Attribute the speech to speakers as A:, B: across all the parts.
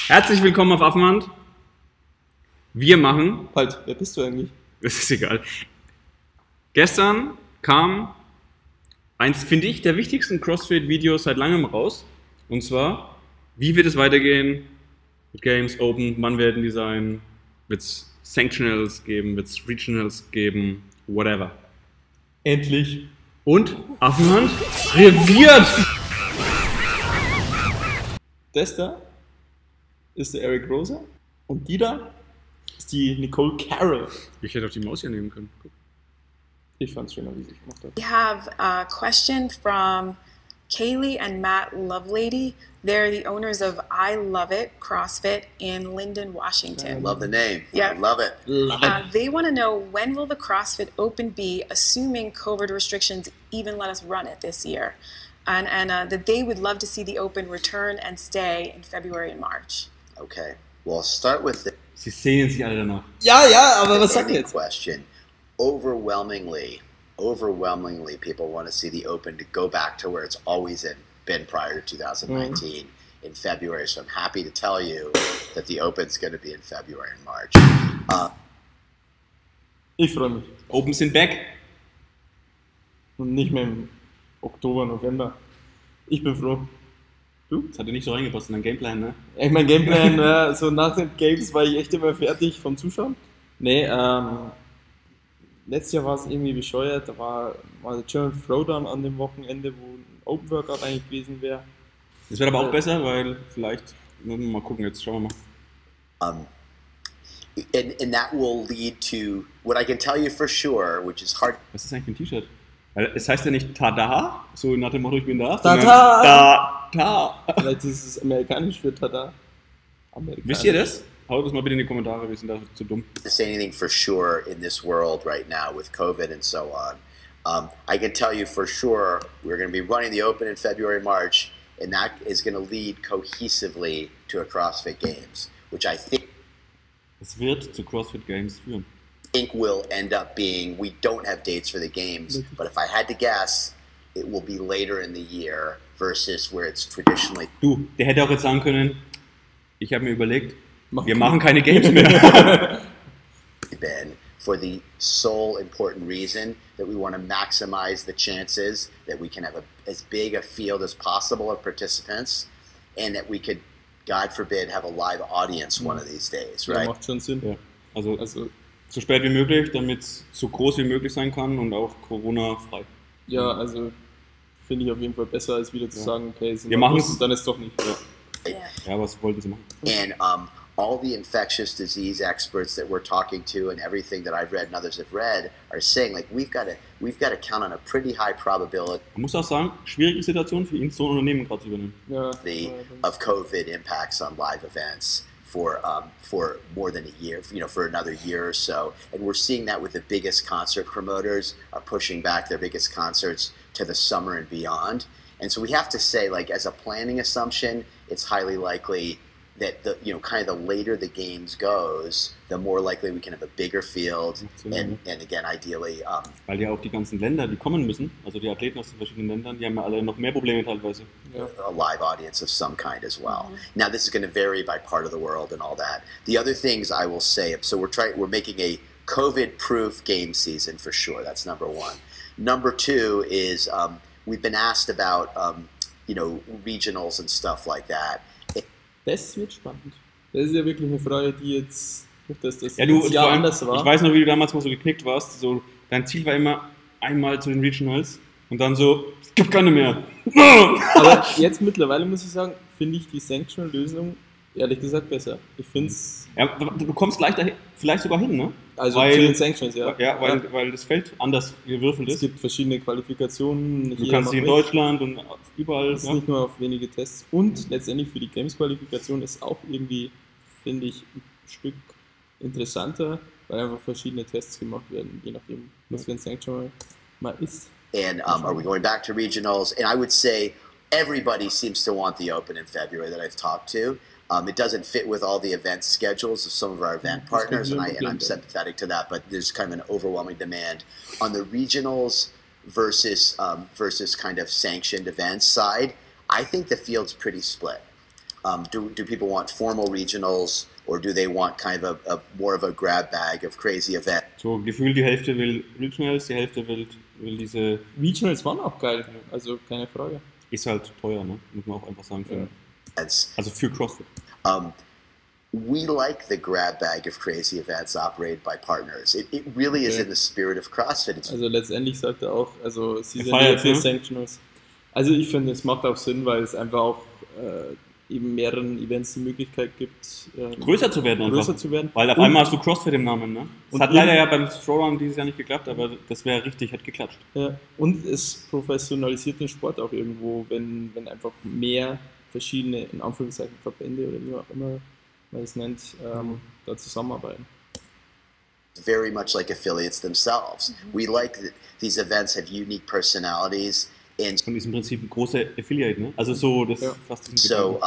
A: Herzlich willkommen auf Affenhand. Wir machen...
B: Halt, wer bist du eigentlich?
A: Das ist egal. Gestern kam eins, finde ich, der wichtigsten CrossFit-Videos seit langem raus. Und zwar, wie wird es weitergehen mit Games, Open, wann werden die sein, wird es Sanctionals geben, wird es Regionals geben, whatever.
B: Endlich.
A: Und Affenhand reagiert!
B: Das da ist der ROZA und die da ist die Nicole Carroll.
A: Ich hätte auch die Maus hier nehmen können. Guck.
B: Ich fand's schöner, wie sie es gemacht hat.
C: We have a question from Kaylee and Matt Lovelady. They're the owners of I Love It CrossFit in Linden, Washington.
D: Love the name.
C: Yeah.
D: I love it.
B: Love it.
C: They want to know, when will the CrossFit Open be, assuming COVID restrictions even let us run it this year? And that they would love to see the Open return and stay in February and March.
D: Okay. Well, I'll start with the
A: Sie sehen sich alle danach.
B: Ja, aber was sagt ihr
D: ending
B: jetzt?
D: question. Overwhelmingly, people want to see the Open to go back to where it's always been prior to 2019 in February. So I'm happy to tell you that the Open's going to be in February and March.
B: Ich freue mich.
A: Open sind back.
B: Und nicht mehr im Oktober, November. Ich bin froh. Du?
A: Das hat ja nicht so reingepasst in dein Gameplan, ne?
B: Ich mein Gameplan, so nach den Games war ich echt immer fertig vom Zuschauen. Nee, letztes Jahr war es irgendwie bescheuert, da war der German Throwdown an dem Wochenende, wo ein Open Workout eigentlich gewesen wäre.
A: Das wird aber auch besser, weil vielleicht, mal gucken, jetzt schauen wir mal.
D: And that will lead to what I can tell you for sure, which is hard.
A: Was ist eigentlich für ein T-Shirt? Weil es heißt ja nicht Tada, so nach dem Motto, ich bin da.
B: Tada!
A: Da.
B: Vielleicht ist es amerikanisch für Tada.
A: Wisst ihr das? Haut das mal bitte in die Kommentare, wir sind da zu dumm.
D: To say anything for sure in this world right now with COVID and so on. I can tell you for sure we're going to be running the Open in February, March, and that is going to lead cohesively to a CrossFit Games, which I think
A: Es wird zu CrossFit Games führen.
D: will end up being, we don't have dates for the games, but if I had to guess, it will be later in the year versus where it's traditionally
A: Du, der hätte auch jetzt sagen können, ich habe mir überlegt, wir machen keine Games mehr.
D: been, for the sole important reason that we want to maximize the chances that we can have as big a field as possible of participants and that we could, God forbid, have a live audience one of these days,
B: Ja,
D: right?
B: macht schon Sinn.
A: Ja, also
B: Also,
A: so spät wie möglich, damit es so groß wie möglich sein kann und auch Corona-frei.
B: ja, also finde ich auf jeden Fall besser, als wieder zu sagen, okay, sind
A: Wir machen's.
B: und dann ist doch nicht. Ja.
A: Ja, was wollten sie machen?
D: And all the infectious disease experts that we're talking to and everything that I've read and others have read are saying, like, we've got to count on a pretty high probability
A: Man muss auch sagen, schwierige Situation für ihn, so ein Unternehmen gerade zu übernehmen.
B: Ja.
D: of COVID impacts on live events for more than a year, for another year or so. And we're seeing that with the biggest concert promoters are pushing back their biggest concerts to the summer and beyond. And so we have to say, like, as a planning assumption, it's highly likely that kind of the later the games goes, the more likely we can have a bigger field, and again, ideally,
A: Weil ja auch die ganzen Länder, die kommen müssen, also die Athleten aus den verschiedenen Ländern, die haben ja alle noch mehr Probleme teilweise.
D: a live audience of some kind as well. Now, this is going to vary by part of the world and all that. The other things I will say, so we're making a COVID-proof game season for sure. That's number one. Number two is we've been asked about regionals and stuff like that.
B: Das wird spannend. Das ist ja wirklich eine Frage, die jetzt, durch das
A: Ja, du,
B: das Jahr
A: vor allem,
B: anders war.
A: ich weiß noch, wie du damals mal so geknickt warst. So, dein Ziel war immer einmal zu den Regionals und dann so, es gibt keine mehr.
B: Aber jetzt mittlerweile muss ich sagen, finde ich die Sanctional-Lösung ehrlich gesagt besser. Ich finde es.
A: Ja, du kommst gleich dahin, vielleicht sogar hin, ne?
B: Also
A: weil,
B: zu den Sanctions, ja.
A: Ja, weil das Feld anders gewürfelt
B: Es
A: ist.
B: gibt verschiedene Qualifikationen.
A: Du kannst sie in Deutschland und überall.
B: Es ist nicht nur auf wenige Tests. Und letztendlich für die Games-Qualifikation ist auch irgendwie, finde ich, ein Stück interessanter, weil einfach verschiedene Tests gemacht werden, je nachdem, was für ein Sanctuary mal ist.
D: And are we going back to regionals? And I would say everybody seems to want the Open in February that I've talked to. It doesn't fit with all the event schedules of some of our event partners, and I'm sympathetic to that, but there's kind of an overwhelming demand. On the regionals versus kind of sanctioned events side, I think the field's pretty split. do people want formal regionals, or do they want kind of more of a grab bag of crazy events?
A: So gefühlt die Hälfte will Regionals, die Hälfte will diese...
B: Regionals waren auch geil, also keine Frage.
A: Ist halt teuer, ne? Muss man auch einfach sagen. Für, also für CrossFit.
D: We like the grab bag of crazy events operated by partners. It really is in the spirit of CrossFit.
B: Also letztendlich sagt er auch, also sie sind ja für Sanctionals. Also ich finde, es macht auch Sinn, weil es einfach auch eben mehreren Events die Möglichkeit gibt,
A: größer zu werden. Weil auf einmal hast du CrossFit im Namen, ne? Das hat leider ja beim Throwdown dieses Jahr nicht geklappt, aber das wäre richtig, hat geklatscht.
B: Ja. Und es professionalisiert den Sport auch irgendwo, wenn einfach mehr verschiedene, in Anführungszeichen, Verbände oder wie auch immer man es nennt, da zusammenarbeiten.
D: Very much like affiliates themselves. We like that these events have unique personalities.
A: Und ist im Prinzip ein großer Affiliate, ne? Also so, das fast
D: so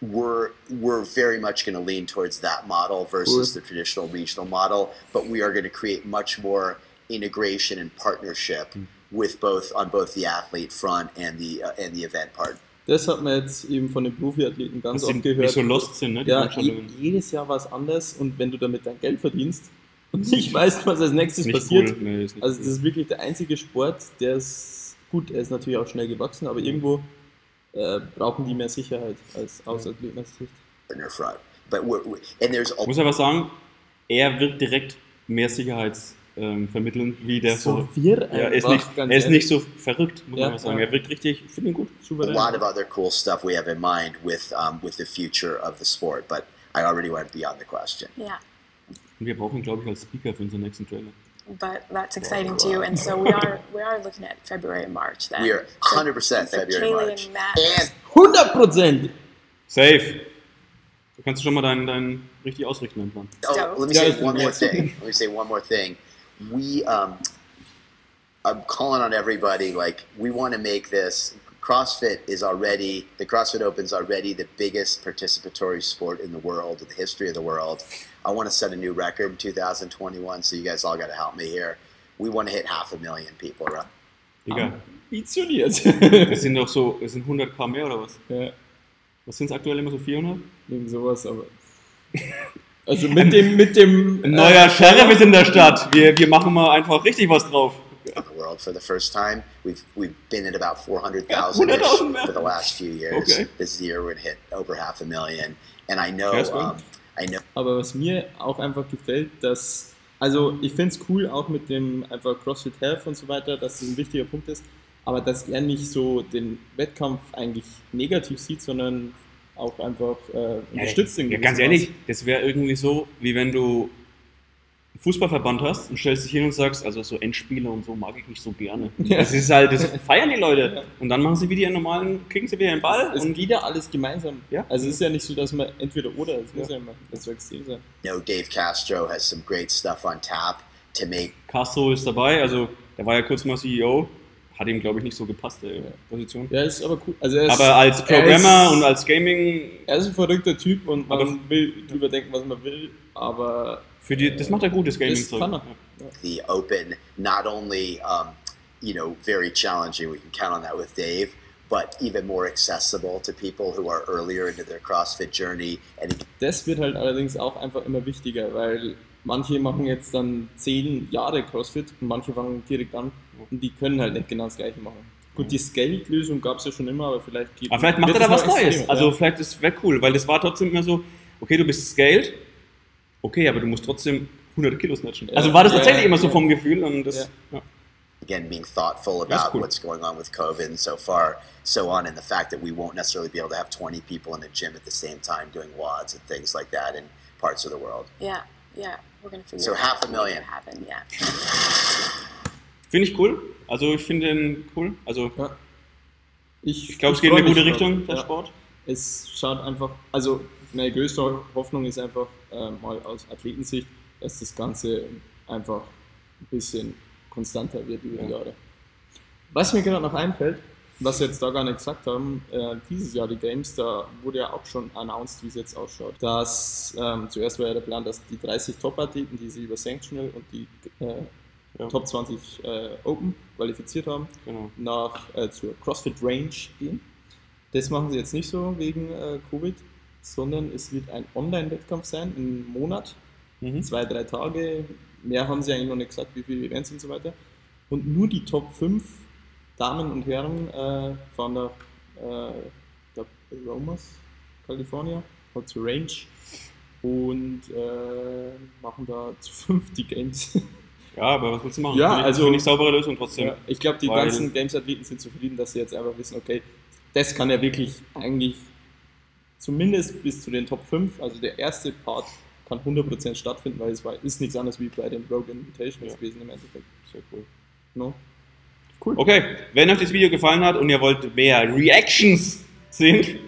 D: we're very much going to lean towards that model versus the traditional regional model, but we are going to create much more integration and partnership with on both the athlete front and the event part.
B: Das hat man jetzt eben von den Profiathleten ganz oft gehört.
A: Die so lost sind, ne? Die
B: ja, jedes Jahr was anderes, und wenn du damit dein Geld verdienst und nicht weißt, was als nächstes passiert,
A: cool. Nee,
B: also das ist wirklich der einzige Sport, der ist gut, er ist natürlich auch schnell gewachsen, aber irgendwo brauchen die mehr Sicherheit als aus Athletensicht.
A: Ich muss aber sagen, er wird direkt mehr Sicherheit vermitteln, wie der
B: so
A: er ist nicht so verrückt, muss man mal sagen. Er wirkt richtig, ich finde ihn gut.
D: Souverän. A lot of other cool stuff we have in mind with the future of the sport, but I already went beyond the question.
C: Yeah.
A: Und wir brauchen ihn, glaube ich, als Speaker für unseren nächsten Trailer.
C: But that's exciting too, and so we are looking at February and March then.
D: We are 100% February and March.
B: 100%!
A: Safe! Du kannst schon mal deinen richtig ausrichten, deinen Plan.
D: Oh, let me say one more thing. Let me say one more thing. I'm calling on everybody, like, we want to make this, the CrossFit Open is already the biggest participatory sport in the world, in the history of the world. I want to set a new record in 2021, so you guys all got to help me here. We want to hit 500,000 people, right?
A: Digga.
B: Ambitioniert.
A: Das sind doch so, das sind 100k mehr oder was?
B: Ja.
A: Was sind es aktuell immer so 400?
B: Irgend sowas, aber... Also mit dem
A: neuer Sheriff ist in der Stadt. Wir machen mal einfach richtig was drauf.
D: In the world for the first time. We've been at about 400,000 for the last few years.
A: Okay.
D: This year we're going to hit over 500,000. And I know,
B: Aber was mir auch einfach gefällt, dass, also ich finde es cool auch mit dem einfach CrossFit Health und so weiter, dass das ein wichtiger Punkt ist, aber dass er nicht so den Wettkampf eigentlich negativ sieht, sondern auch einfach unterstützt.
A: Ja, ganz ehrlich, das wäre irgendwie so, wie wenn du einen Fußballverband hast und stellst dich hin und sagst, also so Endspiele und so mag ich nicht so gerne. Ja. Das ist halt, das feiern die Leute. Ja. Und dann machen sie wieder ihren normalen, kriegen sie wieder den Ball.
B: Es geht ja alles gemeinsam. Ja. Also es ist ja nicht so, dass man entweder oder, es muss ja immer das extrem sein.
D: Dave Castro has some great stuff on tap to make.
A: Castro ist dabei, also der war ja kurz mal CEO. Hat ihm, glaube ich, nicht so gepasst, der Position.
B: Ja, ist aber cool. Also
A: aber als Programmer und als Gaming...
B: Er ist ein verrückter Typ und man will drüber denken, was man will, aber...
A: Das macht er gut, das Gaming-Zeug.
B: Ja.
D: The Open, not only, very challenging, we can count on that with Dave, but even more accessible to people who are earlier into their CrossFit journey.
B: Das wird halt allerdings auch einfach immer wichtiger, weil manche machen jetzt dann 10 Jahre CrossFit und manche fangen direkt an und die können halt nicht genau das Gleiche machen. Gut, die Scaled-Lösung gab es ja schon immer, aber vielleicht
A: macht er da was Neues. Also vielleicht ist es cool, weil das war trotzdem immer so, okay, du bist scaled, okay, aber du musst trotzdem 100 Kilo snatchen. Also war das tatsächlich immer so vom Gefühl und das... Ja.
D: Again, being thoughtful about what's going on with COVID and so on, and the fact that we won't necessarily be able to have 20 people in a gym at the same time doing WODs and things like that in parts of the world.
C: Yeah, we're going to figure
D: so
C: it out. So
D: 500,000.
C: Happen, yeah.
A: Finde ich cool. Also ich finde den cool. Also ich glaube, es geht in eine gute Richtung, der Sport.
B: Es schaut einfach, also meine größte Hoffnung ist einfach mal aus Athletensicht, dass das Ganze einfach ein bisschen konstanter wird über die Jahre. Was mir gerade noch einfällt, was wir jetzt da gar nicht gesagt haben, dieses Jahr die Games, da wurde ja auch schon announced, wie es jetzt ausschaut. Dass zuerst war ja der Plan, dass die 30 Top-Athleten, die sich über Sanctional und die Top 20 Open qualifiziert haben, zur CrossFit Range gehen. Das machen sie jetzt nicht so wegen Covid, sondern es wird ein Online-Wettkampf sein, im Monat, 2-3 Tage. Mehr haben sie eigentlich noch nicht gesagt, wie viele Events und so weiter. Und nur die Top 5 Damen und Herren fahren nach, ich glaube, Romas, California, hat zur Range und machen da zu 5 die Games.
A: Ja, aber was willst du machen?
B: Ja, also
A: finde ich saubere Lösung trotzdem.
B: Ja, ich glaube, die ganzen Games-Athleten sind zufrieden, dass sie jetzt einfach wissen, okay, das kann ja wirklich eigentlich zumindest bis zu den Top 5, also der erste Part kann 100% stattfinden, weil es ist nichts anderes wie bei den Rogue Invitations gewesen im Endeffekt.
A: Sehr cool.
B: No?
A: Cool. Okay, wenn euch das Video gefallen hat und ihr wollt mehr Reactions sehen,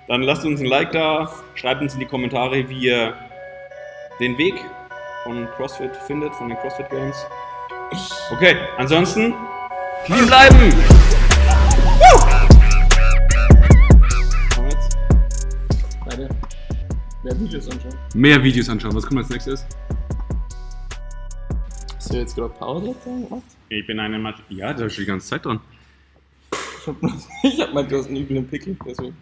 A: dann lasst uns ein Like da, schreibt uns in die Kommentare, wie ihr den Weg von CrossFit findet, von den CrossFit Games. Okay, ansonsten clean bleiben!
B: Weiter. Mehr Videos anschauen.
A: Mehr Videos anschauen. Was kommt als nächstes?
B: Hast du jetzt gerade Pause gemacht?
A: Ich bin eine Ja, da ist schon die ganze Zeit dran.
B: Ich hab mal, du hast einen üblen Pickel, deswegen.